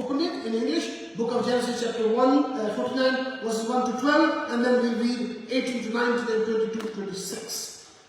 open it in English, book of Genesis chapter 49 verses 1 to 12 and then we'll read 18 to 19 and 22 to 26।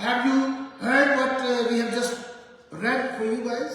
Have you heard what we have just read for you guys?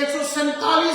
147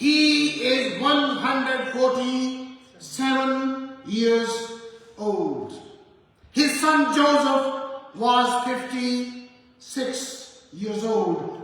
He is 147 years old. His son Joseph was 56 years old.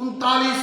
39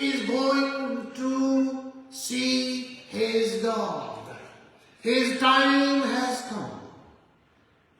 is going to see his God. His time has come.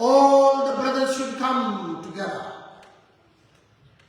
All the brothers should come together.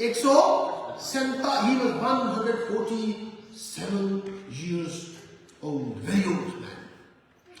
147. He was 147 years old. Very old man.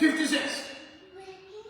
56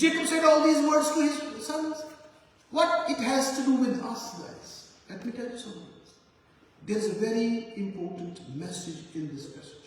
Jacob said all these words to his sons. What it has to do with us, guys? Let me tell you something. There is a very important message in this passage.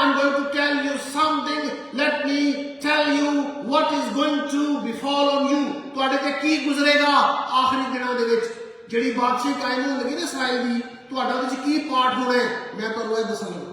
I'm going to tell you something. Let me tell you what is going to befall on you. ਤੁਹਾਡੇ ਤੇ ਕੀ ਗੁਜ਼ਰੇਗਾ ਆਖਰੀ ਦਿਨਾਂ ਦੇ ਵਿੱਚ। ਜਿਹੜੀ ਬਾਦਸ਼ਾਹੀ ਕਾਇਮ ਹੋਣ ਲੱਗੀ ਨਾ ਇਸਰਾਇਲ ਦੀ, ਤੁਹਾਡਾ ਉਹਦੇ ਵਿੱਚ ਕੀ ਪਾਠ ਹੋਣਾ ਹੈ ਮੈਂ ਤੁਹਾਨੂੰ ਇਹ ਦੱਸਣ ਲੱਗਾ।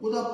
ਉਹਦਾ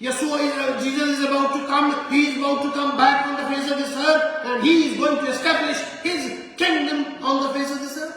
Yeshua Jesus is about to come. He is about to come back on the face of this earth and he is going to establish his kingdom on the face of this earth.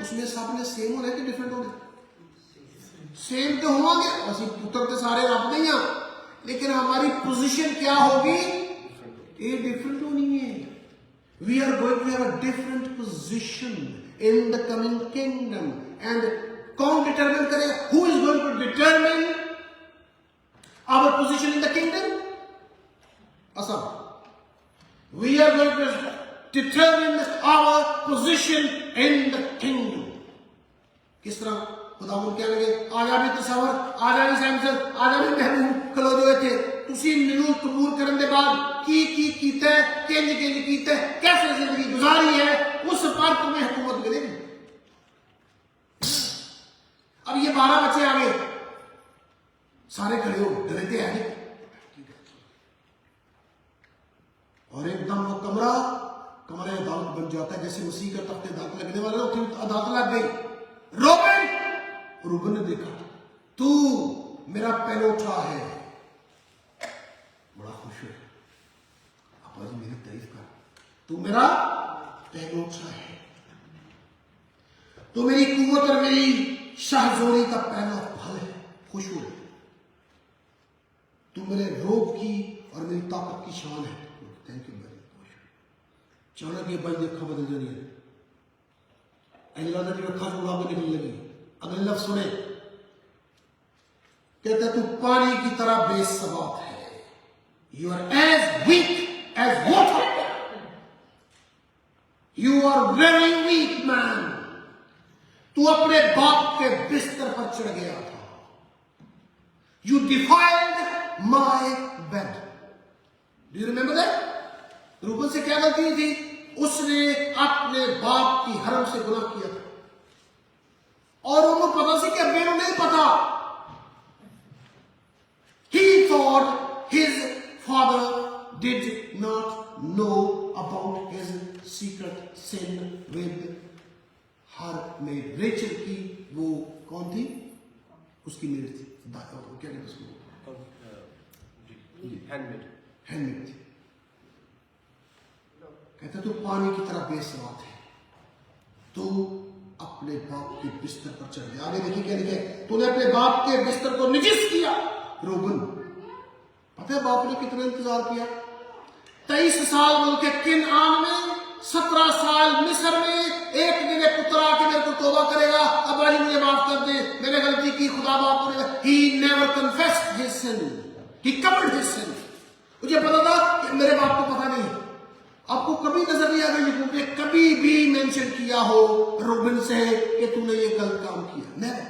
اس میں سب نے same ہونے کہ different ہونے؟ Same تو ہوا گے، اسی پتر تو سارے رب نہیں ہیں، لیکن ہماری پوزیشن کیا ہوگی؟ یہ ڈفرینٹ ہونی ہے. We are going to have a different position in the coming kingdom. And کون determine کرے؟ Who is going to determine our position in the kingdom? Asam. We are going to determine our position in the kingdom. کس طرح؟ خدا من کہنے لگے آجا بھی تصور، آجا بھی سیمسن، آجا بھی محبوب کھلو جو تھے تسی منو قبول کرن دے بعد کی کیتا ہے، کنج کیتا ہے، کیسے زندگی گزاری ہے، اس پر تمہیں حکومت ملے گی. اب یہ 12 بچے آگے سارے کھڑے ہو ڈرے تھے ہیں اور ایک دم وہ کمرہ عدالت بن جاتا ہے، جیسے مسیح کا تخت عدالت لگنے والا تھا، عدالت لگ گئی. روبن نے دیکھا تو میرا پہلوٹا ہے، بڑا خوش ہوا. ابا جی میری تعریف کر، تو میرا پہلوٹا ہے، تو میری قوت اور میری شاہزوری کا پہلا پھل ہے. خوش ہو، تو میرے روب کی اور میری طاقت کی شان ہے. Thank you very much. چانک یہ بھائی دیکھا بدل جانی ہے، اگلا دن رکھا جو اڑا کے نکلنے لگی. اگلے لفظ سنے، کہتا ہے تو پانی کی طرح بے ثبات ہے. You are as weak as water. You are very weak man. تو اپنے باپ کے بستر پر چڑھ گیا تھا. You defiled my bed. Do you remember that? Robin سے کیا غلطی تھی؟ اس نے اپنے باپ کی حرم سے گناہ کیا تھا، اور انہوں پتا سی کہ ابے نہیں پتا. He thought his father did not know about his secret sin with her maid. Rachel کی وہ کون تھی؟ اس کی میڈ تھی، کیا کہتے ہیں اس کو؟ ہینڈمیڈ تھی. کہتا تو پانی کی طرح بے ثبات ہے، تو اپنے باپ کے بستر پر چڑھ گیا. آگے دیکھیں کیا لکھے، تو نے اپنے باپ کے بستر کو نجس کیا. روبن پتہ ہے باپ نے کتنا انتظار کیا؟ 23 سال ملک کنعان میں، 17 سال مصر میں. ایک دن ایک پتر آ کے میرے کو توبہ کرے گا، ابا جی مجھے معاف کر دیں، میں نے غلطی کی. خدا باپ نے he never confessed his sin, he covered his sin. مجھے پتا تھا کہ میرے باپ کو پتا نہیں. آپ کو کبھی نظر نہیں آگا یعقوب نے کبھی بھی مینشن کیا ہو روبن سے کہ تو نے یہ غلط کام کیا؟ نہیں.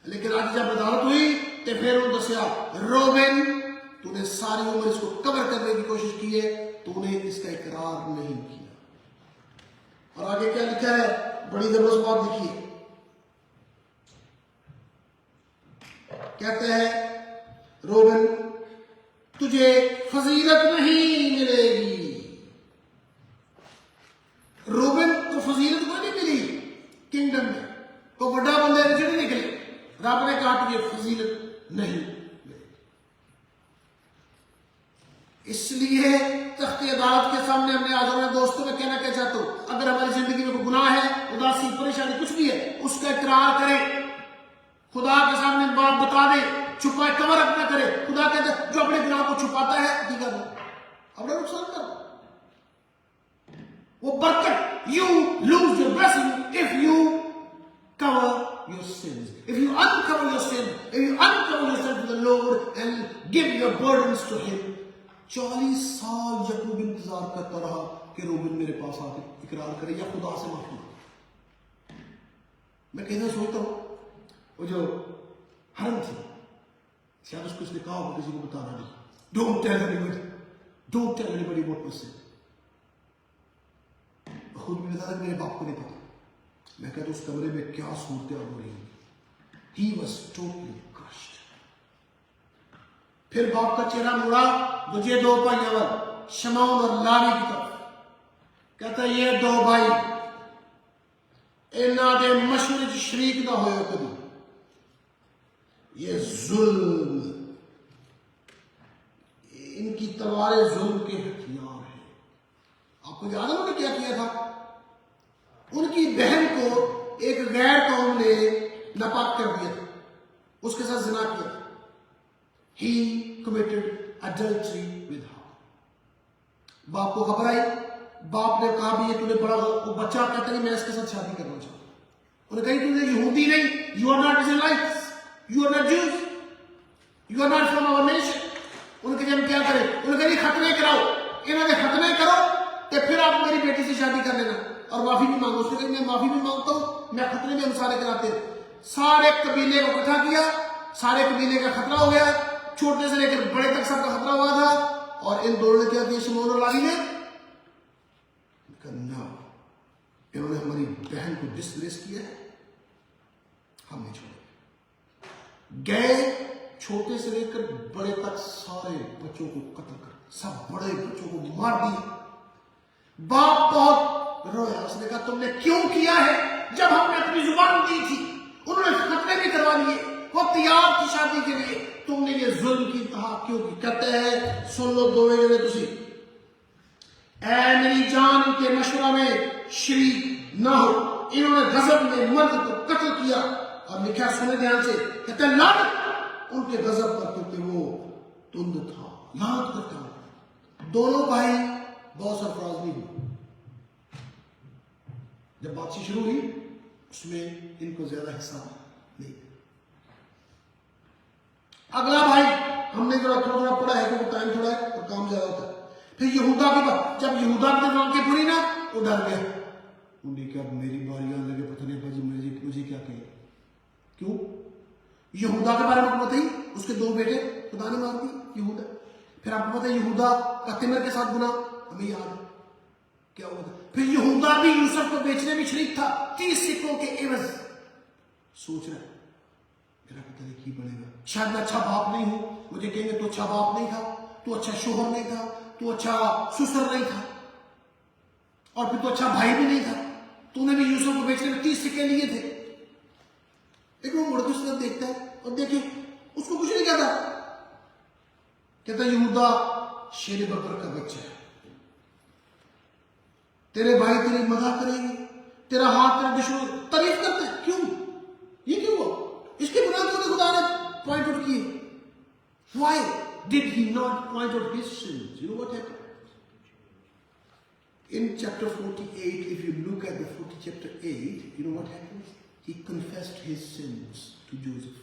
لیکن آج جب عدالت ہوئی تو پھر انہوں نے دسیا روبن تو نے ساری عمر اس کو کور کرنے کی کوشش کی ہے، تو نے اس کا اقرار نہیں کیا. اور آگے کیا لکھا ہے؟ بڑی زبردست بات لکھی ہے. کہتے ہیں روبن تجھے فضیلت نہیں ملے گی. روبن کو فضیلت کوئی نہیں ملی کنگڈم میں، تو بڑا بندے رچے نہیں نکلے. رب نے کہا تجھے فضیلت نہیں ملے. اس لیے تخت عدالت کے سامنے ہم نے آج اپنے دوستوں میں کہنا کیا چاہتا ہوں، اگر ہماری زندگی میں کوئی گناہ ہے، اداسی، پریشانی، کچھ بھی ہے، اس کا اقرار کرے، خدا کے سامنے بات بتا دے، چھپائے کور اپ نہ کرے. خدا کہتا ہے جو اپنے گناہ کو چھپاتا ہے حقیقت اپنا نقصان کرتا. وہ برکت you lose your blessing if you cover your sins. If you uncover your sin, if you uncover yourself to the Lord and give your burdens to Him. 40 سال یعقوب انتظار کرتا رہا کہ روبن میرے پاس آ کے اقرار کرے یا خدا سے معافی مانگے. میں کہنا سوچتا ہوں وہ جو حرم تھی، شاید اس کو اس نے کہا ہوگا کسی کو بتانا نہیں. Don't tell anybody. Don't tell anybody what was said. خود بھی بتا تھا میرے باپ کو نہیں پتا. میں کہتا اس کمرے میں کیا صورتحال ہو رہی ہوگی. He was totally crushed. پھر باپ کا چہرہ مڑا مجھے 2 بھائی اور شمعون اور لاوی کی طرف. کہتا یہ 2 بھائی انہاں دے مشورے شریک نہ ہوئے کبھی. یہ ظلم، ان کی تلواریں ظلم کے ہتھیار ہیں. آپ کو یاد ہے انہوں نے کیا کیا تھا؟ ان کی بہن کو ایک غیر قوم نے ناپاک کر دیا تھا, اس کے ساتھ زنا کیا تھا. He committed adultery with her. باپ کو خبر آئی, باپ نے کہا بھی یہ تُو نے بڑا, وہ بچہ کہتا ہے میں اس کے ساتھ شادی کرنا چاہتا ہوں. انہوں نے کہا تُو یہودی نہیں, you are not Israelites, you are not Jews, you are not from our nation. انہوں نے کہا ہم کیا کریں, انہوں نے کہا ختنے کراؤ, انہوں نے ختنے کرو کہ پھر آپ میری بیٹی سے شادی کر لینا اور معافی بھی مانگو. اس نے کہا میں معافی بھی مانگتا ہوں, میں ختنے میں ہم سارے کراتے ہیں. سارے قبیلے کو اکٹھا کیا, سارے قبیلے کا خطرہ ہو گیا, چھوٹے سے لے کر بڑے تک سب کا خطرہ ہوا تھا. اور ان دونوں نے کیا کیا, شمعون اور لالی نے نہ, انہوں نے ہماری بہن کو ڈسپلیس کیا ہے, ہم نہیں چھوڑیں گئے. چھوٹے سے لے کر بڑے تک سارے بچوں کو قتل کر, سب بڑے بچوں کو مار دیے. باپ بہت رویا, اس نے کہا تم نے کیوں کیا ہے جب ہم نے اپنی زبان دی تھی, انہوں نے خطرے بھی کروا لیے, وہ تیار تھی شادی کے لیے, تم نے یہ ظلم کی انتہا کیوں کی. کہتے ہیں سن لو دونوں جنے تسی, اے میری جان کے مشورہ میں شریک نہ ہو. انہوں نے غضب میں مرد کو قتل کیا, اور لکھا سنے دھیان سے, کہتے ہیں لعنت ان کے غضب پر کیونکہ وہ تند تھا. لعنت کرتا ہوں. دونوں بھائی بہت سرفراز نہیں ہوئے. جب بات چیت شروع ہوئی اس میں ان کو زیادہ حصہ نہیں. اگلا بھائی ہم نے تھوڑا تھوڑا پڑھا ہے کیونکہ ٹائم تھوڑا ہے اور کام زیادہ ہوتا ہے. پھر یہودا کی بات, جب یہودا کی آنکھیں کھلی نا وہ ڈر گیا. انہوں نے کہا میری باری آنے لگے, پتہ نہیں بھائی مجھے کیا کہے. کیوں؟ یہودا کے بارے میں آپ کو پتہ ہی, اس کے دو بیٹے خدا نے مار دی یہودا. پھر آپ کو پتہ ہے یہودا کا تمر کے ساتھ گناہ, ہمیں یاد ہے کیا ہوا تھا. پھر یہودا بھی یوسف کو بیچنے میں شریک تھا 30 سکوں کے عوض. سوچ رہا ہے میرا پتہ نہیں کی بنے گا, شاید میں اچھا باپ نہیں ہوں, مجھے کہیں گے تو اچھا باپ نہیں تھا, تو اچھا شوہر نہیں تھا, تو اچھا سسر نہیں تھا, اور پھر تو اچھا بھائی بھی نہیں تھا, تو نے بھی یوسف کو بیچنے میں 30 سکے لیے تھے. لیکن وہ مڑ کے اس طرف دیکھتا ہے اور دیکھیں اس کو کچھ نہیں کہتا. کہتا یہودا شیر بکر کا بچہ ہے, تیرے بھائی تیری مدح کریں گے, تیرا ہاتھ تیرے دشمن تعریف کرتے ہیں. کیوں یہ کیوں ہوا؟ اس کے گناہ کیوں نے خدا نے پوائنٹ آؤٹ کیے. Why did he not point out his sins? You know what happened? In chapter 48, if you look at the chapter 8, you know what happens? He confessed his sins to Joseph.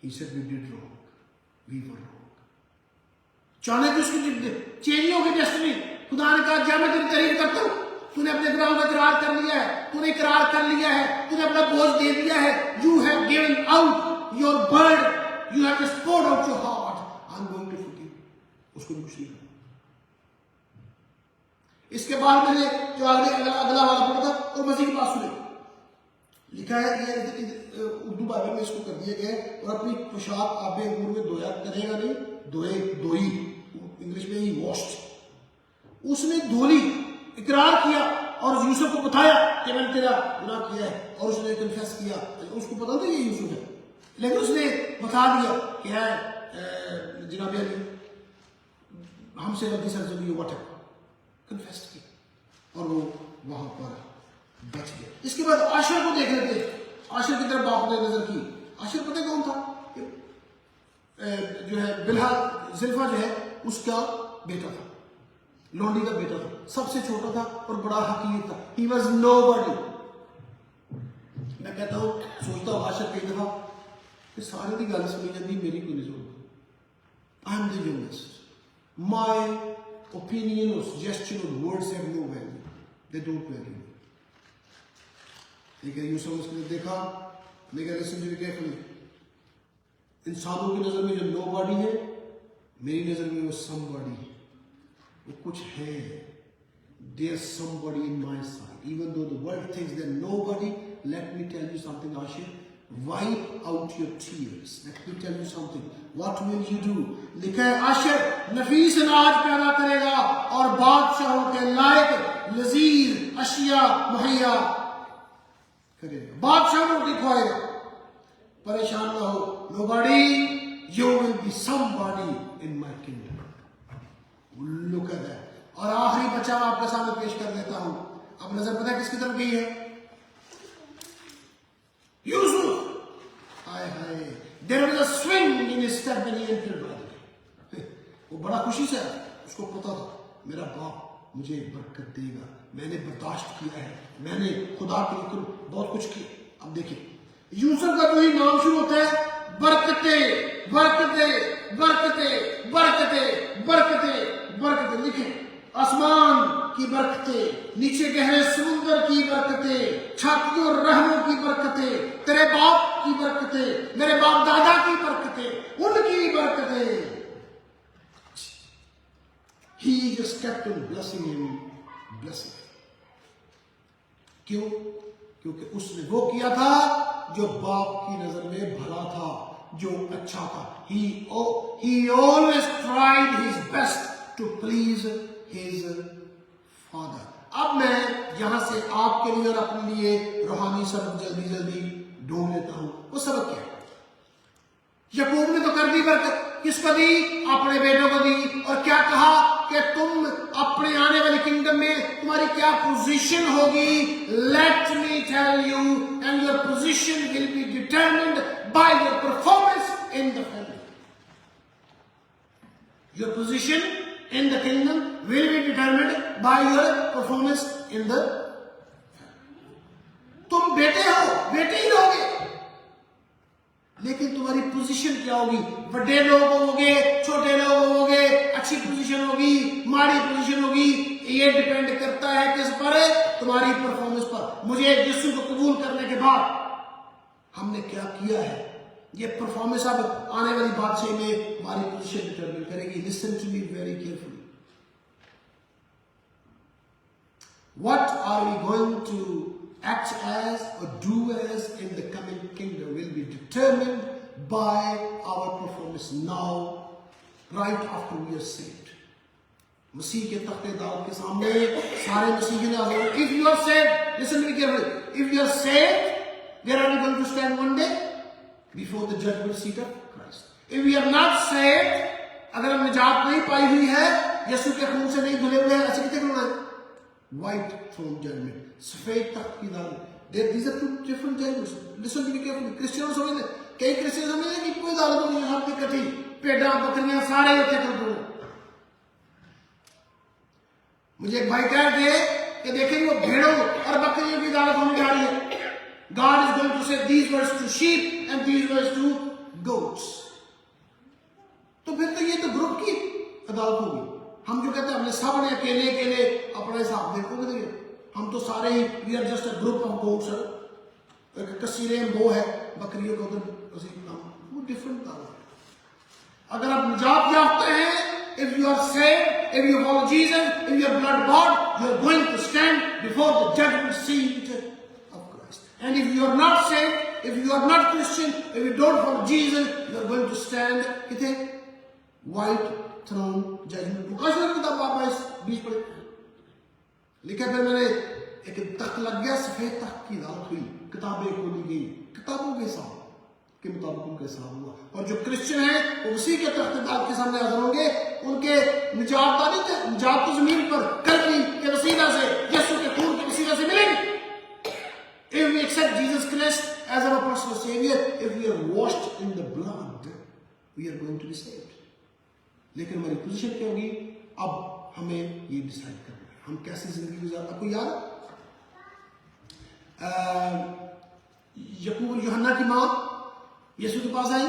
He said we did wrong. We were wrong. چاہنے اس کی change ہو گئی destiny. خدا نے کہا جب میں تیری تعریف کرتا ہوں, تو نے اپنے گناہوں کا اقرار کر لیا ہے, تو نے اقرار کر لیا ہے, تو نے اپنا بوجھ دے دیا ہے. You have given out your burden. You have just poured out your heart. I'm going to forgive. اس کو بھی کچھ نہیں کہا. اس کے بعد میں نے جو اگلا والا پڑھا تھا اور مزید کی بات سنی. لکھا ہے یہ اردو بائبل میں اس کو کر دیا گیا ہے, اور اپنی پوشاک آب انگور میں دھویا کرے گا نہیں, دھوئی انگلش میں ہی واشڈ. اس نے دھولی, اقرار کیا اور یوسف کو بتایا کہ میں نے تیرا گناہ کیا ہے, اور اس نے کنفیس کیا. اس کو پتا تھا یہ یوسف ہے, لیکن اس نے بتا دیا کہ ہے جناب علی ہم سے غلطی سے ہوئی, واٹ ہے کنفیس کی, اور وہ وہاں پر بچ گیا. اس کے بعد عاشر کو دیکھ لیتے. عاشر کی طرف باپ نے نظر کی. عاشر پتہ کون تھا؟ جو ہے بلہا زلفا جو ہے اس کا بیٹا تھا, لونڈی کا بیٹا تھا, سب سے چھوٹا تھا اور بڑا حقیر تھا. He was nobody. میں کہتا ہوں سوچتا ہوں عاشر کئی دفعہ کہ سارے کی گل سنی جاتی, میری کوئی نہیں سنتی. I am the youngest. My opinion or suggestion or words have no value. They don't value me. ٹھیک ہے, یوسف اس نے دیکھا, لیکن listen to me carefully. انسانوں کی نظر میں جو نو باڈی ہے, میری نظر میں وہ سم باڈی ہے, وہ کچھ ہے. There's somebody in my side. Even though the world thinks they're nobody, let me tell you something, Ashir. Wipe out your tears. Let me tell you something. What will you do? لکھا ہے عاشر نفیس اناج پیدا کرے گا اور بادشاہوں کے لائق لذیذ اشیاء مہیا کرے گا, بادشاہوں کو کھوائے گا. پریشان نہ ہو, nobody, you will be somebody in my kingdom. Look at that. اور آخری بچہ آپ کے سامنے پیش کر دیتا ہوں. اب نظر پتہ ہے کس کی طرف گئی ہے؟ یوسف. ہائے ہائے. There was a swing in his step when he entered by the way. وہ بڑا خوشی سے آیا. اس کو پتا تھا میرا باپ مجھے برکت دے گا. میں نے برداشت کیا ہے. میں نے خدا کے لیے بہت کچھ کیا. اب دیکھیں یوسف کا جو ہی نام شروع ہوتا ہے برکتیں برکتیں برکتیں برکتیں برکتیں برکتیں. لکھیں آسمان کی برکتیں, نیچے گہرے سمندر کی برکتیں, چھاتیوں اور رحموں کی برکتیں, تیرے باپ کی برکتیں, میرے باپ دادا کی برکتیں, ان کی برکتیں. He just kept on blessing him, blessing him. کیوں؟ کیونکہ اس نے وہ کیا تھا جو باپ کی نظر میں بھلا تھا, جو اچھا تھا. He always tried his best to please his father. اب میں یہاں سے آپ کے لیے اور اپنے لیے روحانی سبق جلدی جلدی ڈھونڈ لیتا ہوں. وہ سبق کیا ہے؟ یعقوب نے تو کر دی برکت. کس کو دی؟ اپنے بیٹوں کو دی. اور کیا کہا کہ تم اپنے آنے والی کنگڈم میں تمہاری کیا پوزیشن ہوگی. Let me tell you, and your position will be determined by your performance in the family. Your position in the kingdom will be determined by your performance in the family. تم بیٹے ہو, بیٹے ہی رہو گے, لیکن تمہاری position کیا ہوگی؟ بڑے لوگ ہوگے, چھوٹے لوگ ہوگے, اچھی پوزیشن ہوگی, ماڑی پوزیشن ہوگی. یہ ڈیپینڈ کرتا ہے کس پر؟ تمہاری پرفارمنس پر. مجھے یسوع کو قبول کرنے کے بعد ہم نے کیا کیا ہے, یہ پرفارمنس اب آنے والی بادشاہی میں ہماری پوزیشن ڈیٹرمن کرے گی. Listen to me very carefully. What are we going to act as or do as in the coming kingdom will be determined by our performance now, right after we are saved. مسیح کے تخت دعوت کے سامنے سارے مسیحی نے حاضر. If you are saved, listen to me carefully. If you are saved, where are you going to stand one day? Before the judgment seat of Christ. If we are not saved, اگر ہم نجات نہیں پائی ہوئی ہے, یسوع کے خون سے نہیں دھلے ہوئے ہیں, ایسے کتنے کھڑنا ہے؟ White throne judgment, سفید تخت کی دعوت. These are two different judgments. Listen to me carefully. کرسچنوں سمجھ لیں, کئی کرسچن سمجھ لیں کہ کوئی عدالت نہیں ہے, سب کی کٹھی پیڑاں بکریاں سارے ہوتے کرتے ہیں. مجھے ایک بھائی کہہ رہے کہ دیکھیں وہ بھیڑوں اور بکریوں کی عدالت ہونے جا رہی ہے. God is going to say these words to sheep and these words to goats. تو پھر تو یہ تو گروپ کی عدالت ہوگی. ہم جو کہتے ہیں ہم نے سب نے اکیلے اکیلے اپنا حساب دیکھو گے, ہم تو سارے ہی we are just a group of goats. ایک کثیریں وہ ہے, بکریوں کا ادھر وہ ڈفرنٹ دعوت. اگر آپ نجات یافتہ ہیں, if you are saved, if you follow Jesus, if you are blood bought, you are going to stand before the judgment seat of Christ. And if you are not saved, if you are not Christian, if you don't follow Jesus, you are going to stand کتنے white throne judgment. مقاشرہ کی کتاب آپ اس بیچ پڑے لکھا, پھر میں نے ایک تخت لگ گیا, سفید تخت کی عدالت ہوئی, کتابیں کھولی گئی, کتابوں کے حساب کے مطابق ان کا حساب ہوا. اور جو کرسچن ہیں وہ اسی کے تخت عدالت کے سامنے حاضر ہوں گے. ان کے نجات تو زمین پر کلمی کے وسیلہ سے, یسوع کے خون کے وسیلہ سے ملے گی. If we accept Jesus Christ as our personal Savior, if we are washed in the blood, we are going to be saved. لیکن ہماری پوزیشن کیا ہوگی؟ اب ہمیں یہ ڈیسائیڈ کرنا ہے ہم کیسی زندگی گزارنا. آپ کو یاد یعقوب اور یوحنا کی ماں یسوع کے پاس آئی,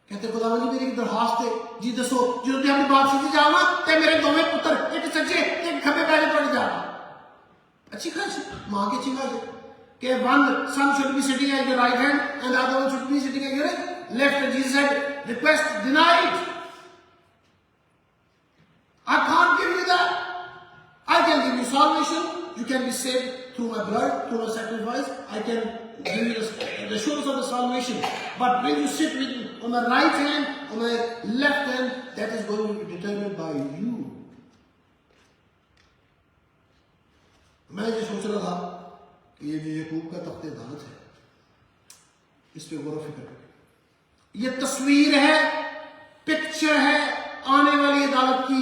کہتے خدا جی میری درخواست ہے, جی دسو جو اپنی بات سیدھی جانا تے میرے دونوں پتر ایک سچے ایک کھبے پہلے پڑ جانا. اچھی خواہش, ماں کی اچھی خواہش ہے کہ one son should be sitting at your right hand and the other one should be sitting at your left. And Jesus said, request denied. I can't give you that. I can give you salvation. You can be saved through my blood, through my sacrifice. I can give you the assurance of the salvation. But when you sit with me on my right hand, on my left hand, that is going to be determined by you. میں یہ سوچ رہا تھا کہ یہ جو یعقوب کا تخت عدالت ہے, اس پہ غور و فکر کریں. یہ تصویر ہے, پکچر ہے آنے والی عدالت کی.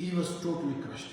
he was totally crushed.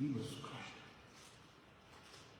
he was crushed.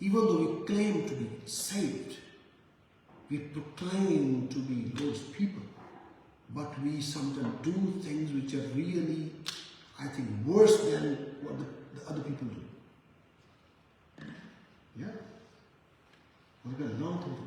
even though we claim to be saved, we proclaim to be God's people, but we sometimes do things which are really, I think, worse than what the other people do. Yeah? What a long time.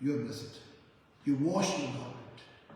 you are blessed. You wash your garment.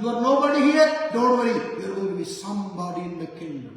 You are nobody here. Don't worry. You are going to be somebody in the kingdom.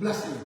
Blessing.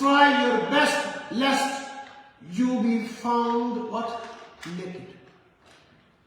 Try your best lest you be found what? Naked.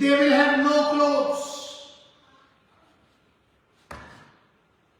They will have no clothes.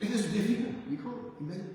it is difficult. We can't imagine.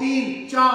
3, 4,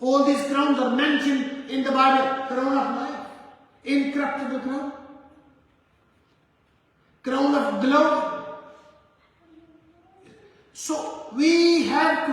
All these crowns are mentioned in the Bible. Crown of life, incorruptible crown, crown of glory. So we have to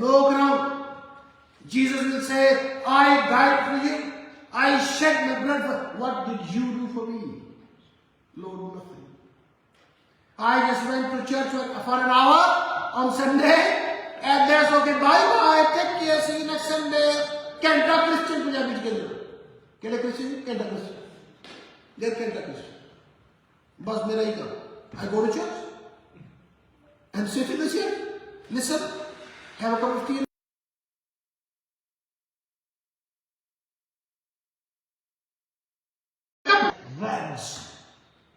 no crown. Jesus will say, I died for you. I shed my blood for you. What did you do for me? Lord, nothing. I just went to church for an hour on Sunday and that's okay. Bye-bye. Take care. See you next Sunday. Kenta Christian Punjabi ke liye. Kele Christian? Kenta Christian. They're Kenta Christian. Bas mera hi kam. I go to church and sit in the chair. Listen. Have a cup of tea.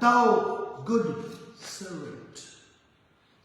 thou good servant.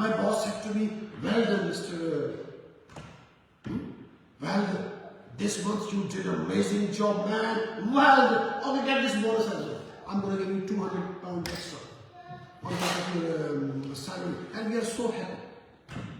My boss said to me, well done Mr. Well done. This month you did an amazing job, man. Well done. Okay, get this bonus as well. I'm going to give you £200 extra on top of your salary, and we are so happy.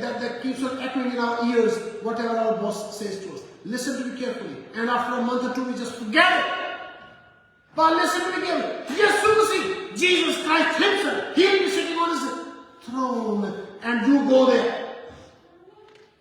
that keeps on echoing in our ears whatever our boss says to us. Listen to me carefully, and after a month or two we just forget it. But listen to me carefully. Yes, Masihi, Jesus Christ Himself, He will be sitting on His throne, and you go there.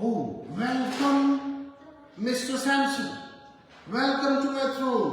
oh welcome Mr. Samson, welcome to my throne.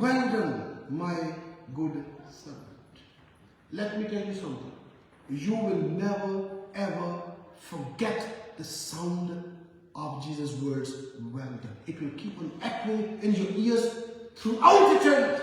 well done my good servant. Let me tell you something, you will never ever forget the sound of Jesus' words, well done. It will keep on echoing in your ears throughout eternity.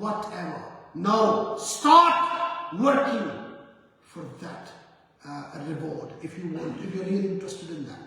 whatever. Now start working for that reward if you want, if you're really interested in that.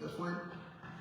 that's fine.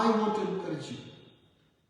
I want to encourage you.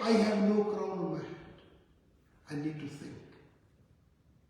I have no crown on my head. I need to think.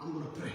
I'm gonna pray।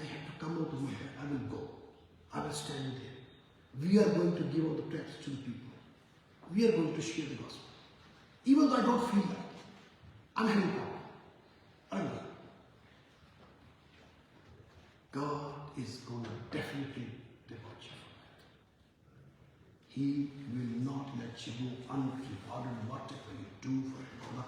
I have to come out of my head. I will go. I will stand there. We are going to give out the text to the people. We are going to share the gospel. Even though I don't feel that, I'm having power. I know. God is going to definitely reward you for that. He will not let you go unrewarded whatever you do for him.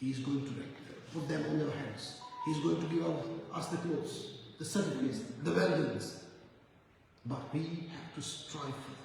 He is going to put them on your hands. He is going to give us the clothes, the certificates, the well-beings. But we have to strive for that.